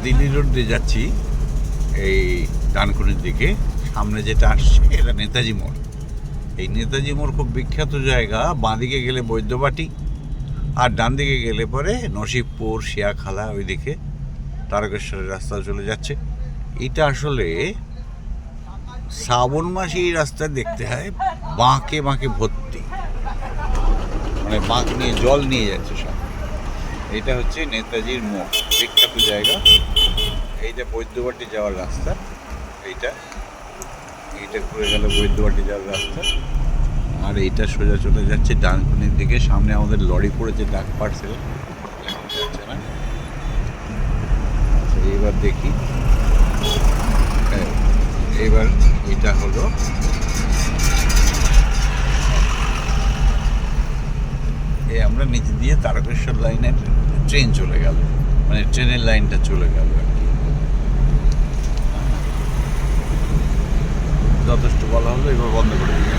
Delhi road দিয়ে যাচ্ছি এই ডানকুনির দিকে। সামনে যেটা আসছে এটা নেতাজি মোড়। এই নেতাজি মোড় খুব বিখ্যাত জায়গা। বাঁদিকে গেলে বৈদ্যবাটি, আর ডান দিকে গেলে পরে নসিবপুর, শিয়াখালা, ওইদিকে তারকেশ্বরের রাস্তা চলে যাচ্ছে। এটা আসলে শ্রাবণ মাসে এই রাস্তা দেখতে হয় বাঁকে বাঁকে ভর্তি, মানে বাঁক নিয়ে জল নিয়ে যাচ্ছে সব। এটা হচ্ছে নেতাজির মোড়, বিখ্যাত জায়গা। এইটা বৈদ্যবাটি যাওয়ার রাস্তা। এইটা ঘুরে গেল বৈদ্যবাটি যাওয়ার রাস্তা। আর এইটা সোজা চলে যাচ্ছে ডানকুনির দিকে। সামনে আমাদের লরি পড়েছে, ডাক পার্সেল, এখন যাচ্ছে না। আচ্ছা, এবার দেখি। এবার এটা হলো আমরা নিচে দিয়ে তারকেশ্বর লাইনের ট্রেন চলে গেল, মানে ট্রেনের লাইনটা চলে গেল আর কি। যথেষ্ট বলা হলো, এবার বন্ধ করে দিই।